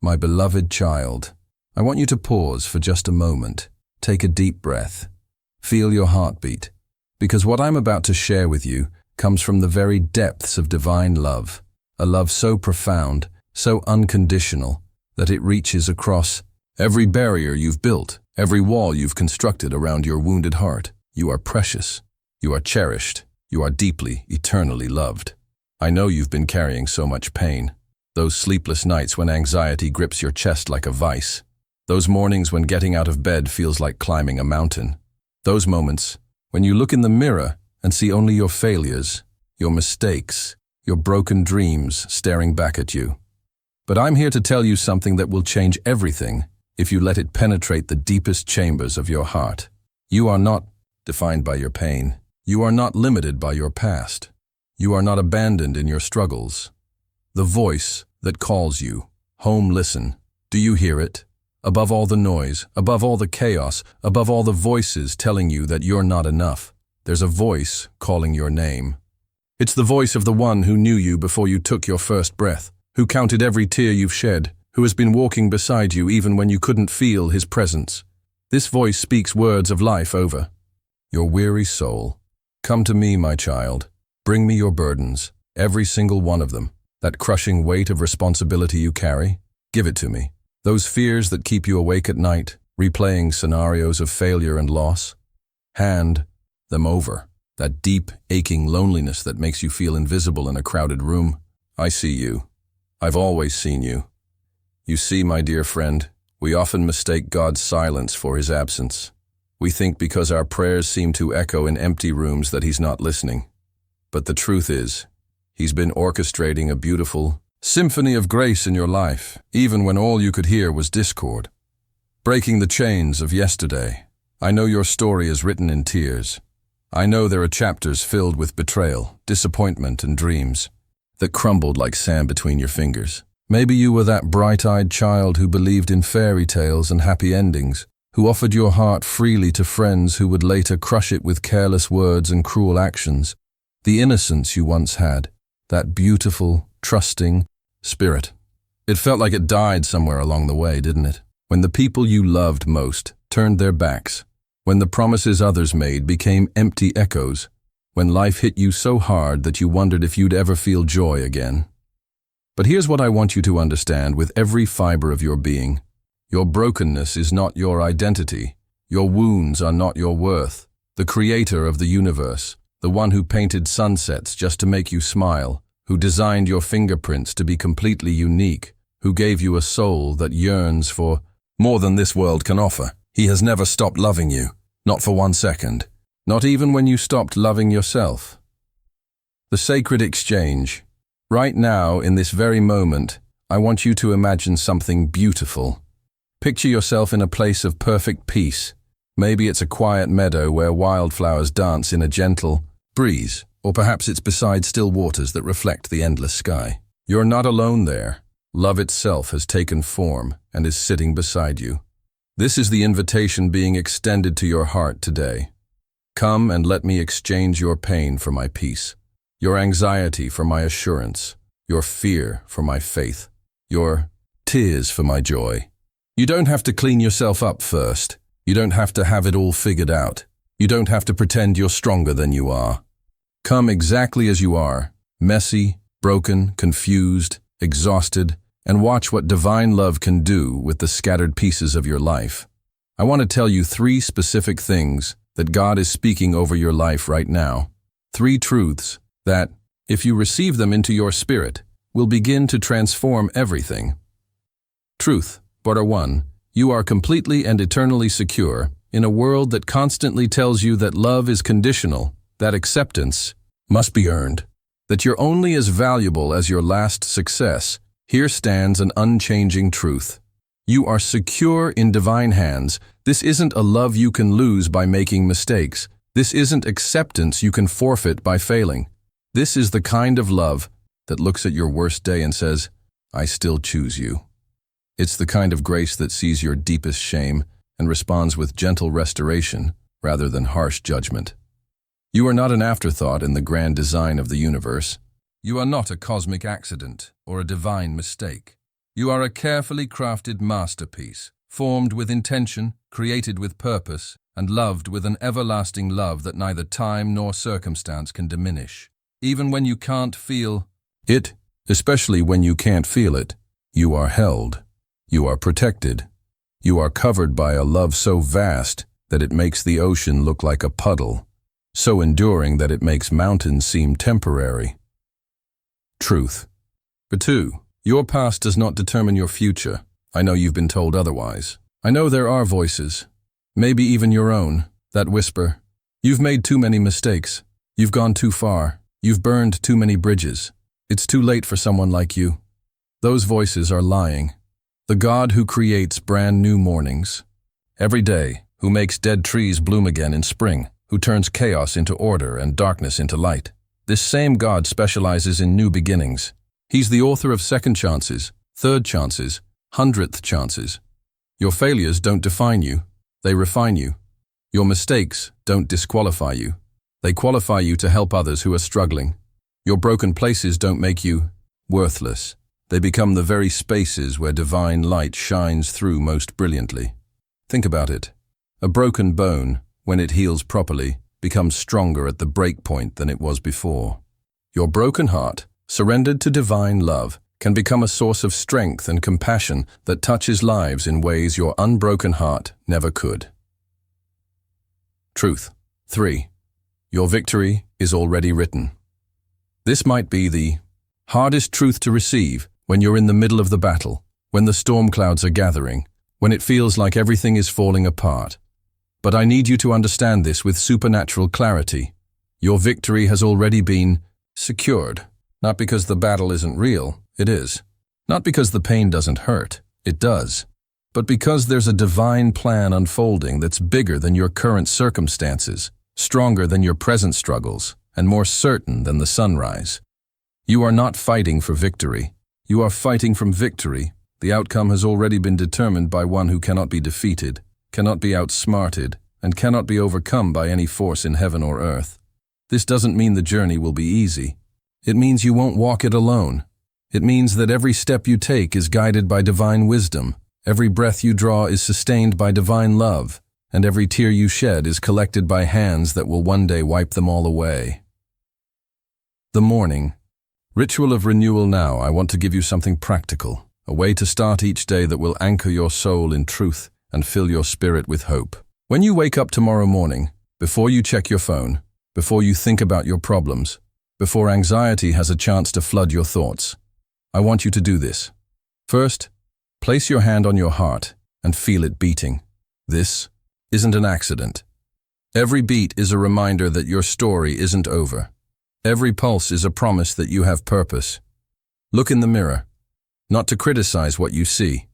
My beloved child, I want you to pause for just a moment. Take a deep breath. Feel your heartbeat, because what I'm about to share with you comes from the very depths of divine love, a love so profound, so unconditional, that it reaches across every barrier you've built, every wall you've constructed around your wounded heart. You are precious. You are cherished. You are deeply, eternally loved. I know you've been carrying so much pain. Those sleepless nights when anxiety grips your chest like a vice. Those mornings when getting out of bed feels like climbing a mountain. Those moments when you look in the mirror and see only your failures, your mistakes, your broken dreams staring back at you. But I'm here to tell you something that will change everything if you let it penetrate the deepest chambers of your heart. You are not defined by your pain. You are not limited by your past. You are not abandoned in your struggles. The voice that calls you, home, listen. Do you hear it? Above all the noise, above all the chaos, above all the voices telling you that you're not enough, there's a voice calling your name. It's the voice of the one who knew you before you took your first breath, who counted every tear you've shed, who has been walking beside you even when you couldn't feel his presence. This voice speaks words of life over your weary soul. Come to me, my child. Bring me your burdens, every single one of them. That crushing weight of responsibility you carry, give it to me. Those fears that keep you awake at night, replaying scenarios of failure and loss, hand them over. That deep, aching loneliness that makes you feel invisible in a crowded room. I see you. I've always seen you. You see, my dear friend, we often mistake God's silence for his absence. We think because our prayers seem to echo in empty rooms that he's not listening. But the truth is, he's been orchestrating a beautiful symphony of grace in your life, even when all you could hear was discord. Breaking the chains of yesterday. I know your story is written in tears. I know there are chapters filled with betrayal, disappointment, and dreams that crumbled like sand between your fingers. Maybe you were that bright-eyed child who believed in fairy tales and happy endings, who offered your heart freely to friends who would later crush it with careless words and cruel actions. The innocence you once had, that beautiful, trusting spirit. It felt like it died somewhere along the way, didn't it? When the people you loved most turned their backs, when the promises others made became empty echoes, when life hit you so hard that you wondered if you'd ever feel joy again. But here's what I want you to understand with every fiber of your being. Your brokenness is not your identity. Your wounds are not your worth. The creator of the universe, the one who painted sunsets just to make you smile, who designed your fingerprints to be completely unique, who gave you a soul that yearns for more than this world can offer. He has never stopped loving you, not for 1 second, not even when you stopped loving yourself. The sacred exchange. Right now, in this very moment, I want you to imagine something beautiful. Picture yourself in a place of perfect peace. Maybe it's a quiet meadow where wildflowers dance in a gentle breeze, or perhaps it's beside still waters that reflect the endless sky. You're not alone there. Love itself has taken form and is sitting beside you. This is the invitation being extended to your heart today. Come and let me exchange your pain for my peace, your anxiety for my assurance, your fear for my faith, your tears for my joy. You don't have to clean yourself up first. You don't have to have it all figured out. You don't have to pretend you're stronger than you are. Come exactly as you are, messy, broken, confused, exhausted, and watch what divine love can do with the scattered pieces of your life. I want to tell you 3 specific things that God is speaking over your life right now. 3 truths that, if you receive them into your spirit, will begin to transform everything. Truth. Number 1. You are completely and eternally secure in a world that constantly tells you that love is conditional, that acceptance must be earned, that you're only as valuable as your last success. Here stands an unchanging truth. You are secure in divine hands. This isn't a love you can lose by making mistakes. This isn't acceptance you can forfeit by failing. This is the kind of love that looks at your worst day and says, I still choose you. It's the kind of grace that sees your deepest shame and responds with gentle restoration rather than harsh judgment. You are not an afterthought in the grand design of the universe. You are not a cosmic accident or a divine mistake. You are a carefully crafted masterpiece, formed with intention, created with purpose, and loved with an everlasting love that neither time nor circumstance can diminish. Even when you can't feel it, especially when you can't feel it, you are held. You are protected. You are covered by a love so vast that it makes the ocean look like a puddle, so enduring that it makes mountains seem temporary. Truth. But 2. Your past does not determine your future. I know you've been told otherwise. I know there are voices, maybe even your own, that whisper, "You've made too many mistakes. You've gone too far. You've burned too many bridges. It's too late for someone like you." Those voices are lying. The God who creates brand new mornings every day, who makes dead trees bloom again in spring, who turns chaos into order and darkness into light. This same God specializes in new beginnings. He's the author of second chances, third chances, 100th chances. Your failures don't define you, they refine you. Your mistakes don't disqualify you. They qualify you to help others who are struggling. Your broken places don't make you worthless. They become the very spaces where divine light shines through most brilliantly. Think about it. A broken bone, when it heals properly, becomes stronger at the break point than it was before. Your broken heart, surrendered to divine love, can become a source of strength and compassion that touches lives in ways your unbroken heart never could. Truth. 3. Your victory is already written. This might be the hardest truth to receive when you're in the middle of the battle, when the storm clouds are gathering, when it feels like everything is falling apart. But I need you to understand this with supernatural clarity. Your victory has already been secured, not because the battle isn't real, it is. Not because the pain doesn't hurt, it does. But because there's a divine plan unfolding that's bigger than your current circumstances, stronger than your present struggles, and more certain than the sunrise. You are not fighting for victory. You are fighting from victory. The outcome has already been determined by one who cannot be defeated, cannot be outsmarted, and cannot be overcome by any force in heaven or earth. This doesn't mean the journey will be easy. It means you won't walk it alone. It means that every step you take is guided by divine wisdom, every breath you draw is sustained by divine love, and every tear you shed is collected by hands that will one day wipe them all away. The morning. Ritual of renewal. Now, I want to give you something practical, a way to start each day that will anchor your soul in truth and fill your spirit with hope. When you wake up tomorrow morning, before you check your phone, before you think about your problems, before anxiety has a chance to flood your thoughts, I want you to do this. First, place your hand on your heart and feel it beating. This isn't an accident. Every beat is a reminder that your story isn't over. Every pulse is a promise that you have purpose. Look in the mirror, not to criticize what you see,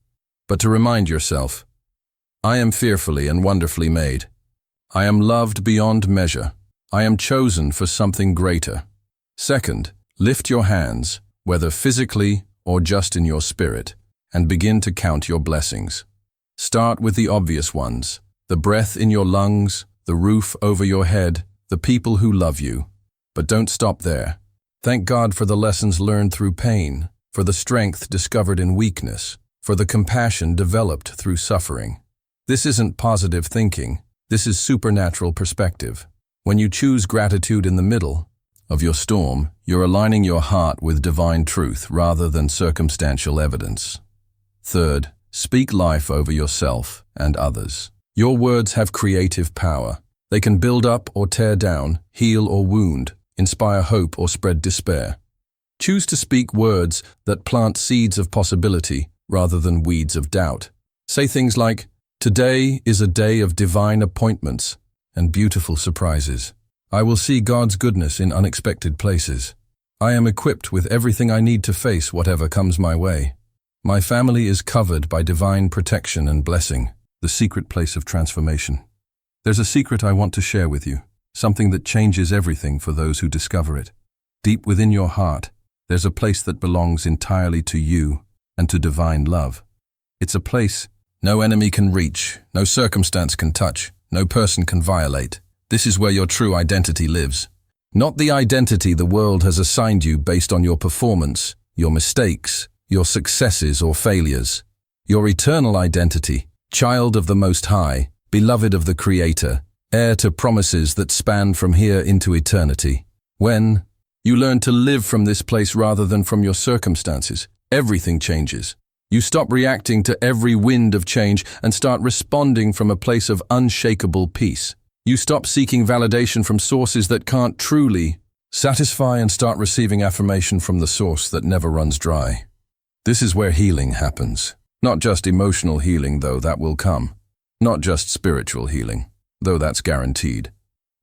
but to remind yourself, I am fearfully and wonderfully made. I am loved beyond measure. I am chosen for something greater. Second, lift your hands, whether physically or just in your spirit, and begin to count your blessings. Start with the obvious ones, the breath in your lungs, the roof over your head, the people who love you. But don't stop there. Thank God for the lessons learned through pain, for the strength discovered in weakness, for the compassion developed through suffering. This isn't positive thinking. This is supernatural perspective. When you choose gratitude in the middle of your storm, you're aligning your heart with divine truth rather than circumstantial evidence. Third, speak life over yourself and others. Your words have creative power. They can build up or tear down, heal or wound, inspire hope or spread despair. Choose to speak words that plant seeds of possibility rather than weeds of doubt. Say things like, "Today is a day of divine appointments and beautiful surprises. I will see God's goodness in unexpected places. I am equipped with everything I need to face whatever comes my way. My family is covered by divine protection and blessing." The secret place of transformation. There's a secret I want to share with you, something that changes everything for those who discover it. Deep within your heart, there's a place that belongs entirely to you and to divine love. It's a place no enemy can reach, no circumstance can touch, no person can violate. This is where your true identity lives. Not the identity the world has assigned you based on your performance, your mistakes, your successes or failures, your eternal identity, child of the Most High, beloved of the Creator, heir to promises that span from here into eternity. When you learn to live from this place rather than from your circumstances, everything changes. You stop reacting to every wind of change and start responding from a place of unshakable peace. You stop seeking validation from sources that can't truly satisfy and start receiving affirmation from the source that never runs dry. This is where healing happens. Not just emotional healing, though that will come. Not just spiritual healing, though that's guaranteed.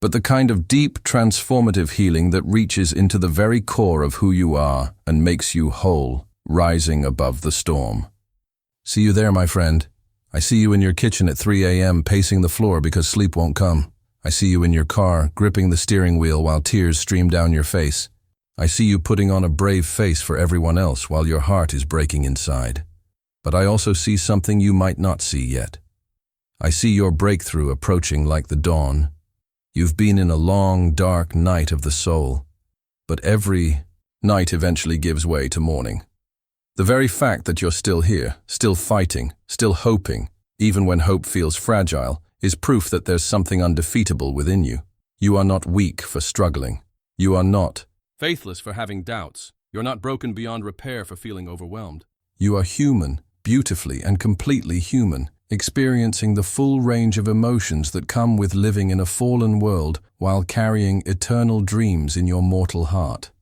But the kind of deep, transformative healing that reaches into the very core of who you are and makes you whole, rising above the storm. See you there, my friend. I see you in your kitchen at 3 a.m. pacing the floor because sleep won't come. I see you in your car, gripping the steering wheel while tears stream down your face. I see you putting on a brave face for everyone else while your heart is breaking inside. But I also see something you might not see yet. I see your breakthrough approaching like the dawn. You've been in a long, dark night of the soul, but every night eventually gives way to morning. The very fact that you're still here, still fighting, still hoping, even when hope feels fragile, is proof that there's something undefeatable within you. You are not weak for struggling. You are not faithless for having doubts. You're not broken beyond repair for feeling overwhelmed. You are human, beautifully and completely human, experiencing the full range of emotions that come with living in a fallen world while carrying eternal dreams in your mortal heart.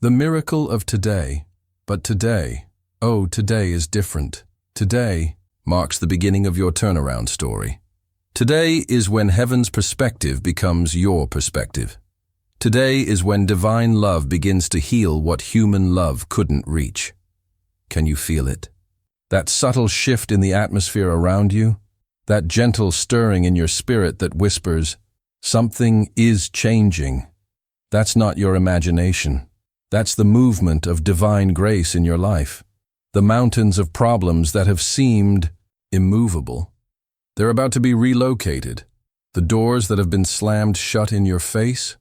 The miracle of today. But today, oh, today is different. Today marks the beginning of your turnaround story. Today is when heaven's perspective becomes your perspective. Today is when divine love begins to heal what human love couldn't reach. Can you feel it? That subtle shift in the atmosphere around you? That gentle stirring in your spirit that whispers, something is changing. That's not your imagination. That's the movement of divine grace in your life. The mountains of problems that have seemed immovable. They're about to be relocated. The doors that have been slammed shut in your face,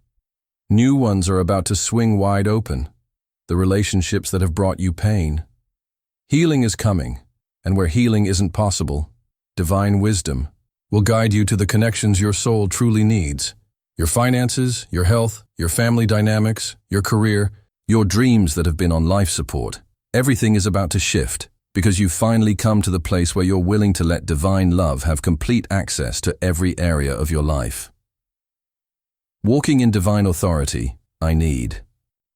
new ones are about to swing wide open. The relationships that have brought you pain. Healing is coming, and where healing isn't possible, divine wisdom will guide you to the connections your soul truly needs. Your finances, your health, your family dynamics, your career, your dreams that have been on life support. Everything is about to shift because you've finally come to the place where you're willing to let divine love have complete access to every area of your life. Walking in divine authority, I need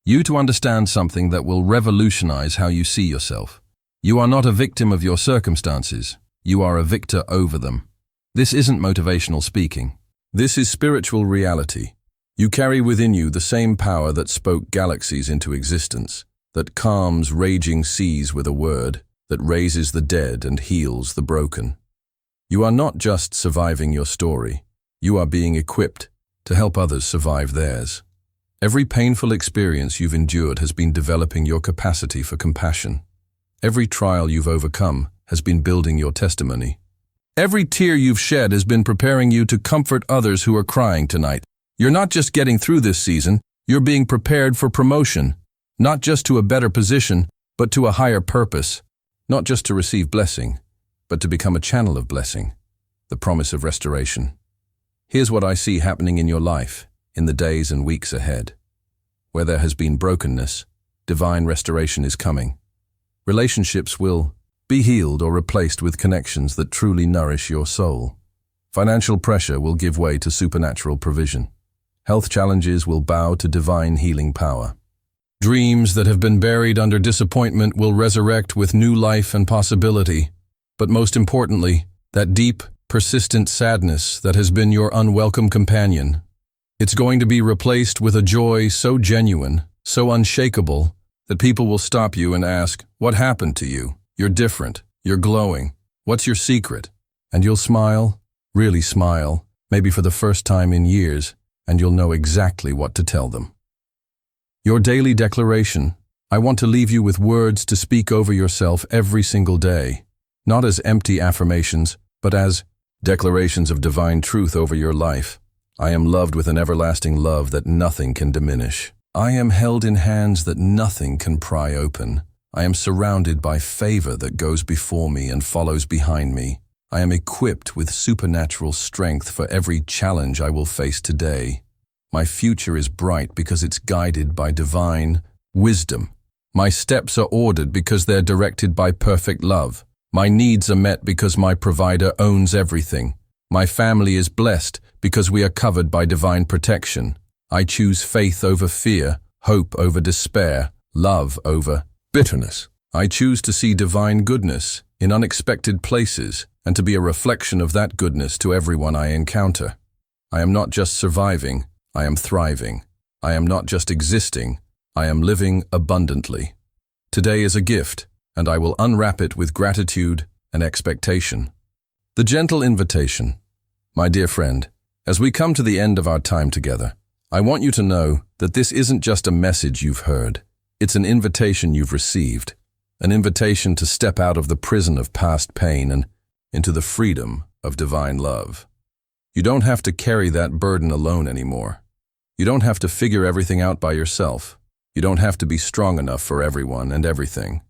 you to understand something that will revolutionize how you see yourself. You are not a victim of your circumstances. You are a victor over them. This isn't motivational speaking. This is spiritual reality. You carry within you the same power that spoke galaxies into existence, that calms raging seas with a word, that raises the dead and heals the broken. You are not just surviving your story. You are being equipped to help others survive theirs. Every painful experience you've endured has been developing your capacity for compassion. Every trial you've overcome has been building your testimony. Every tear you've shed has been preparing you to comfort others who are crying tonight. You're not just getting through this season, you're being prepared for promotion, not just to a better position, but to a higher purpose, not just to receive blessing, but to become a channel of blessing, the promise of restoration. Here's what I see happening in your life in the days and weeks ahead. Where there has been brokenness, divine restoration is coming. Relationships will be healed or replaced with connections that truly nourish your soul. Financial pressure will give way to supernatural provision. Health challenges will bow to divine healing power. Dreams that have been buried under disappointment will resurrect with new life and possibility. But most importantly, that deep, persistent sadness that has been your unwelcome companion. It's going to be replaced with a joy so genuine, so unshakable, that people will stop you and ask, "What happened to you? You're different. You're glowing. What's your secret?" And you'll smile, really smile, maybe for the first time in years, and you'll know exactly what to tell them. Your daily declaration. I want to leave you with words to speak over yourself every single day, not as empty affirmations, but as declarations of divine truth over your life. I am loved with an everlasting love that nothing can diminish. I am held in hands that nothing can pry open. I am surrounded by favor that goes before me and follows behind me. I am equipped with supernatural strength for every challenge I will face today. My future is bright because it's guided by divine wisdom. My steps are ordered because they're directed by perfect love. My needs are met because my provider owns everything. My family is blessed because we are covered by divine protection. I choose faith over fear, hope over despair, love over bitterness. I choose to see divine goodness in unexpected places and to be a reflection of that goodness to everyone I encounter. I am not just surviving, I am thriving. I am not just existing, I am living abundantly. Today is a gift, and I will unwrap it with gratitude and expectation. The gentle invitation. My dear friend, as we come to the end of our time together, I want you to know that this isn't just a message you've heard. It's an invitation you've received, an invitation to step out of the prison of past pain and into the freedom of divine love. You don't have to carry that burden alone anymore. You don't have to figure everything out by yourself. You don't have to be strong enough for everyone and everything.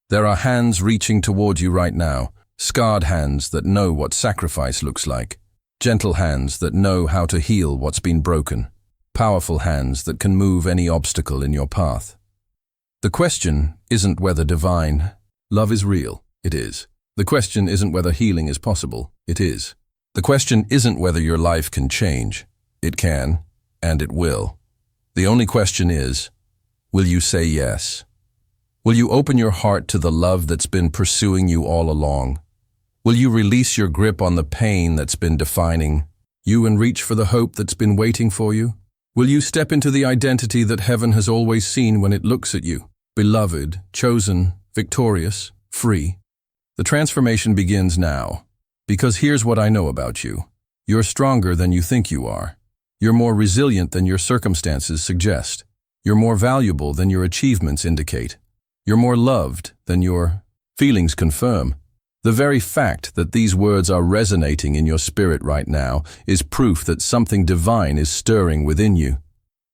There are hands reaching toward you right now, scarred hands that know what sacrifice looks like, gentle hands that know how to heal what's been broken, powerful hands that can move any obstacle in your path. The question isn't whether divine love is real. It is. The question isn't whether healing is possible. It is. The question isn't whether your life can change. It can, and it will. The only question is, will you say yes? Will you open your heart to the love that's been pursuing you all along? Will you release your grip on the pain that's been defining you and reach for the hope that's been waiting for you? Will you step into the identity that heaven has always seen when it looks at you? Beloved, chosen, victorious, free. The transformation begins now, because here's what I know about you. You're stronger than you think you are. You're more resilient than your circumstances suggest. You're more valuable than your achievements indicate. You're more loved than your feelings confirm. The very fact that these words are resonating in your spirit right now is proof that something divine is stirring within you.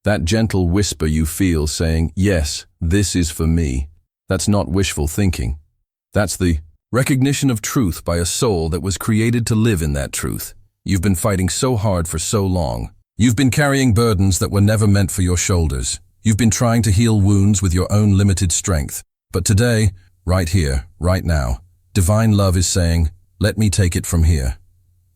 That gentle whisper you feel saying, yes, this is for me. That's not wishful thinking. That's the recognition of truth by a soul that was created to live in that truth. You've been fighting so hard for so long. You've been carrying burdens that were never meant for your shoulders. You've been trying to heal wounds with your own limited strength. But today, right here, right now, divine love is saying, let me take it from here.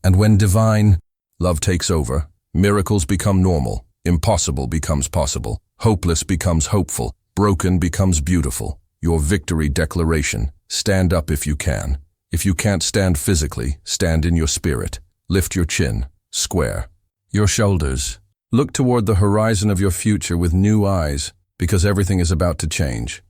And when divine love takes over, miracles become normal, impossible becomes possible, hopeless becomes hopeful, broken becomes beautiful. Your victory declaration, stand up if you can. If you can't stand physically, stand in your spirit. Lift your chin, square your shoulders. Look toward the horizon of your future with new eyes, because everything is about to change.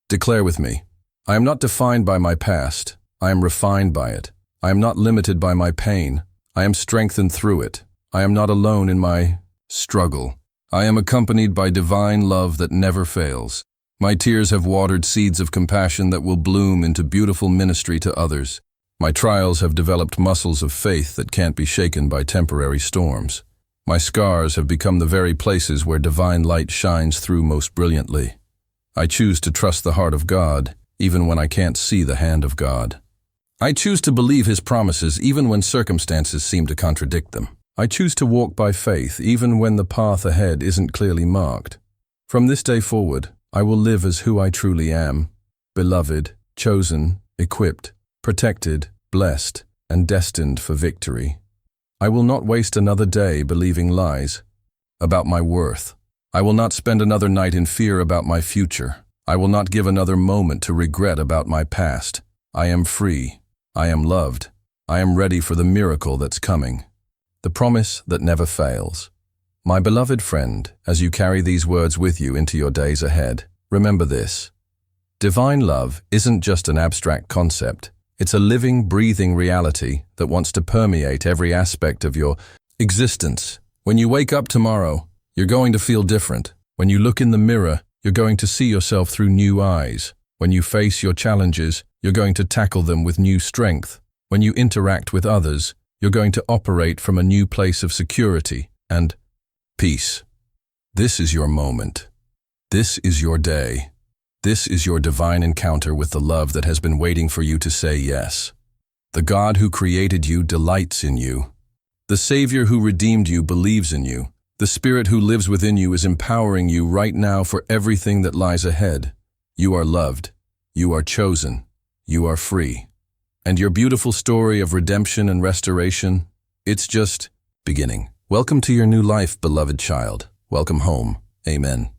Declare with me, I am not defined by my past. I am refined by it. I am not limited by my pain. I am strengthened through it. I am not alone in my struggle. I am accompanied by divine love that never fails. My tears have watered seeds of compassion that will bloom into beautiful ministry to others. My trials have developed muscles of faith that can't be shaken by temporary storms. My scars have become the very places where divine light shines through most brilliantly. I choose to trust the heart of God, even when I can't see the hand of God. I choose to believe His promises even when circumstances seem to contradict them. I choose to walk by faith even when the path ahead isn't clearly marked. From this day forward, I will live as who I truly am, beloved, chosen, equipped, protected, blessed, and destined for victory. I will not waste another day believing lies about my worth. I will not spend another night in fear about my future. I will not give another moment to regret about my past. I am free. I am loved. I am ready for the miracle that's coming. The promise that never fails. My beloved friend, as you carry these words with you into your days ahead, remember this. Divine love isn't just an abstract concept. It's a living, breathing reality that wants to permeate every aspect of your existence. When you wake up tomorrow, you're going to feel different. When you look in the mirror, you're going to see yourself through new eyes. When you face your challenges, you're going to tackle them with new strength. When you interact with others, you're going to operate from a new place of security and peace. This is your moment. This is your day. This is your divine encounter with the love that has been waiting for you to say yes. The God who created you delights in you. The Savior who redeemed you believes in you. The Spirit who lives within you is empowering you right now for everything that lies ahead. You are loved. You are chosen. You are free. And your beautiful story of redemption and restoration, it's just beginning. Welcome to your new life, beloved child. Welcome home. Amen.